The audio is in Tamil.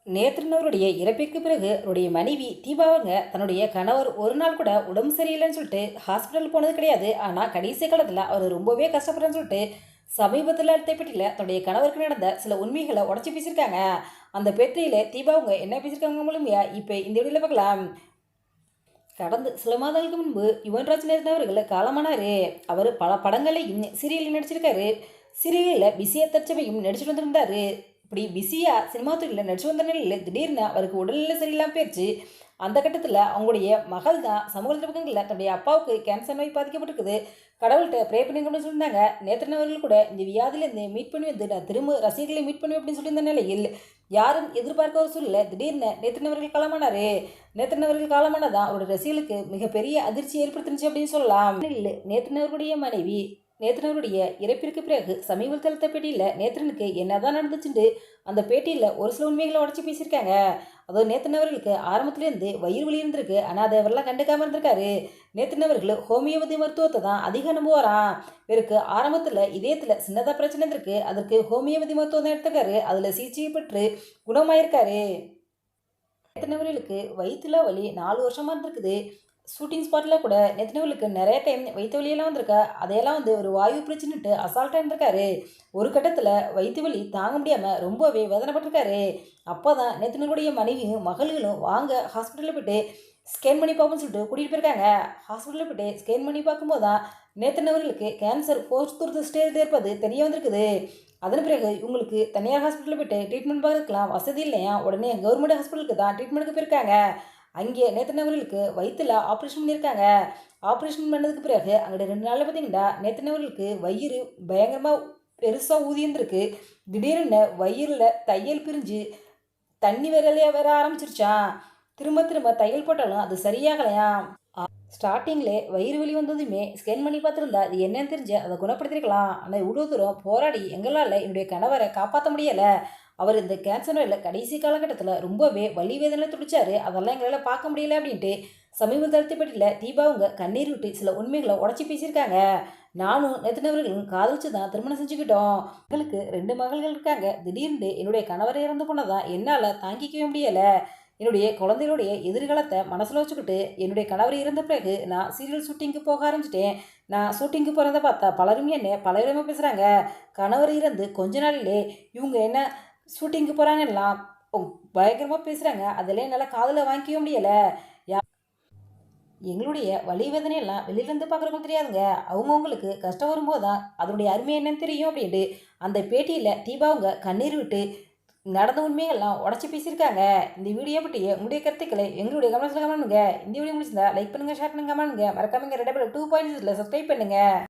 நேத்ரன் இறப்பிற்கு பிறகு அவருடைய மனைவி தீபாவங்க தன்னுடைய கணவர் ஒரு நாள் கூட உடம்பு சரியில்லைன்னு சொல்லிட்டு ஹாஸ்பிட்டல் போனது கிடையாது. ஆனால் கடைசி காலத்தில் அவர் ரொம்பவே கஷ்டப்படுறேன்னு சொல்லிட்டு சமீபத்தில் அடுத்த பேட்டியில் தன்னுடைய கணவருக்கு நடந்த சில உண்மைகளை உடச்சி பேசியிருக்காங்க. அந்த பேட்டியில் தீபாவங்க என்ன பேசியிருக்காங்க மூலமையா இப்போ இந்த வீடியோவில் பார்க்கலாம். கடந்த சில மாதங்களுக்கு முன்பு யுவன்ராஜ் நேத்ரன் அவர்கள் காலமானார். அவர் பல படங்களையும் சீரியலில் நடிச்சிருக்காரு. சீரியலில் பிஸியாக தற்சமையும் நடிச்சுட்டு வந்திருந்தார். இப்படி பிஸியாக சினிமா துறையில் நடிச்சு வந்த நிலையில் திடீர்னு அவருக்கு உடல்நிலை சரியில்லாமல் போயிடுச்சு. அந்த கட்டத்தில் அவங்களுடைய மகள் தான் சமூக பக்கங்களில் தன்னுடைய அப்பாவுக்கு கேன்சர் நோய் பாதிக்கப்பட்டிருக்குது. கடவுள்கிட்ட ப்ரே பண்ணிக்கணும்னு சொல்லியிருந்தாங்க. நேத்ரன் அவர்கள் கூட இந்த வியாதியிலேருந்து மீட் பண்ணி வந்து நான் திரும்ப ரசிகர்களை மீட் பண்ணுவேன் அப்படின்னு சொல்லியிருந்த நிலையில் யாரும் எதிர்பார்க்க ஒரு சூழ்நிலை திடீர்னு நேத்ரன் அவர்கள் காலமானார். நேத்ரன் அவர்கள் காலமானதான் அவருடைய ரசிகர்களுக்கு மிகப்பெரிய அதிர்ச்சி ஏற்படுத்துனுச்சு அப்படின்னு சொல்லலாம். நேத்ரன் அவர்களுடைய மனைவி நேத்ரனுடைய இறப்பிற்கு பிறகு சமீபத்தில் எடுத்த பேட்டியில் நேத்ரனுக்கு என்னதான் நடந்துச்சுட்டு அந்த பேட்டியில் ஒரு சில உண்மைகளை உடச்சி பேசியிருக்காங்க. அதாவது நேத்ரன் அவர்களுக்கு ஆரம்பத்துலேருந்து வயிறு வலி இருந்திருக்கு. ஆனால் அதை அவரெல்லாம் கண்டுக்காமல் இருந்திருக்காரு. நேத்ரன் அவர்கள் ஹோமியோபதி மருத்துவத்தை தான் அதிகம் நம்புவாராம். இவருக்கு ஆரம்பத்தில் இதயத்தில் சின்னதாக பிரச்சனை இருந்திருக்கு. அதற்கு ஹோமியோபதி மருத்துவம் தான் எடுத்துக்காரு. அதில் சிகிச்சை பெற்று குணமாயிருக்காரு. நேத்ரன் அவர்களுக்கு வயிற்றுல வலி 4 வருஷமாக இருந்திருக்குது. ஷூட்டிங் ஸ்பாட்டில் கூட நேத்ரனுக்கு நிறைய டைம் வயிற்று வலியெல்லாம் வந்திருக்கா. அதையெல்லாம் ஒரு வாயு பிரச்சனைட்டு அசால்ட்டாக இருந்திருக்காரு. ஒரு கட்டத்தில் வயிற்று வலி தாங்க முடியாமல் ரொம்பவே வேதனைப்பட்டிருக்காரு. அப்போ தான் நேத்ரனுடைய மனைவியும் மகளும் வாங்க ஹாஸ்பிட்டலில் போய்ட்டு ஸ்கேன் பண்ணி பார்ப்போம்னு சொல்லிட்டு கூட்டிகிட்டு போயிருக்காங்க. ஹாஸ்பிட்டலில் போய்ட்டு ஸ்கேன் பண்ணி பார்க்கும்போது தான் நேத்ரன் அவர்களுக்கு கேன்சர் 4th ஸ்டேஜில் இருப்பது தெரிய வந்திருக்குது. அதன் பிறகு இவங்களுக்கு தனியார் ஹாஸ்பிட்டலில் போய்ட்டு ட்ரீட்மெண்ட் பார்க்கலாம் வசதி இல்லையா, உடனே கவர்மெண்ட் ஹாஸ்பிட்டலுக்கு தான் ட்ரீட்மெண்ட்டுக்கு போயிருக்காங்க. அங்கே நேத்ரன் அவர்களுக்கு வயிற்றில் ஆப்ரேஷன் பண்ணியிருக்காங்க. ஆப்ரேஷன் பண்ணதுக்கு பிறகு அங்கே 2 நாளில் பார்த்தீங்கன்னா நேத்ரன் அவர்களுக்கு வயிறு பயங்கரமாக பெருசாக ஊதியிருந்திருக்கு. திடீர்னு வயிறில் தையல் பிரிஞ்சு தண்ணி வேற ஆரம்பிச்சிருச்சான். திரும்ப திரும்ப தையல் போட்டாலும் அது சரியாகலையாம். ஸ்டார்டிங்கில் வயிறு வலி வந்ததுமே ஸ்கேன் பண்ணி பார்த்துருந்தா அது என்னன்னு தெரிஞ்சு அதை குணப்படுத்திருக்கலாம். ஆனால் இவ்வளோ தூரம் போராடி எங்களால் என்னுடைய கணவரை காப்பாற்ற முடியலை. அவர் இந்த கேன்சர் நோயில் கடைசி காலகட்டத்தில் ரொம்பவே வலி வேதனை துடிச்சார். அதெல்லாம் எங்களால் பார்க்க முடியல அப்படின்ட்டு சமீப தடுத்துப்பட்டியில் தீபாவங்க கண்ணீர் விட்டு சில உண்மைகளை உடச்சி பேசியிருக்காங்க. நானும் நேத்ரன் அவர்களும் காதலிச்சு தான் திருமணம் செஞ்சுக்கிட்டோம். எங்களுக்கு 2 மகள்கள் இருக்காங்க. திடீர்னு என்னுடைய கணவரை இறந்து போனதான் என்னால் தாங்கிக்கவே முடியலை. என்னுடைய குழந்தைகளுடைய எதிர்காலத்தை மனசில் வச்சுக்கிட்டு என்னுடைய கணவர் இறந்த பிறகு நான் சீரியல் ஷூட்டிங்க்கு போக ஆரம்பிச்சிட்டேன். நான் ஷூட்டிங்க்கு போகிறத பார்த்தா பலரும் என்ன பல விதமாக பேசுகிறாங்க. கணவர் இறந்து கொஞ்ச நாளிலே இவங்க என்ன ஷூட்டிங்க்கு போகிறாங்கலாம் பயங்கரமாக பேசுகிறாங்க. அதெல்லாம் என்னால் காதில் வாங்கிக்கவே முடியலை. எங்களுடைய வலி வேதனையெல்லாம் வெளியிலேருந்து பார்க்குறவங்களுக்கு தெரியாதுங்க. அவங்கவுங்களுக்கு கஷ்டம் வரும்போது தான் அதனுடைய அருமை என்னன்னு தெரியும் அப்படின்ட்டு அந்த பேட்டியில் தீபாவங்க கண்ணீர் விட்டு நடந்த உண்மைகள்லாம் உடச்சி பேசியிருக்காங்க. இந்த வீடியோ பற்றிய உங்களுடைய கருத்துக்களை எங்களுடைய கமெண்ட்ஸில் கமெண்ட் பண்ணுங்க. இந்த வீடியோ முடிச்சிருந்தா லைக் பண்ணுங்கள், ஷேர் பண்ணுங்கள், கமெண்ட் பண்ணுங்கள். மறக்காமங்க ரெட் 2 பாயிண்ட்ஸில் சப்ஸ்கிரைப் பண்ணுங்கள்.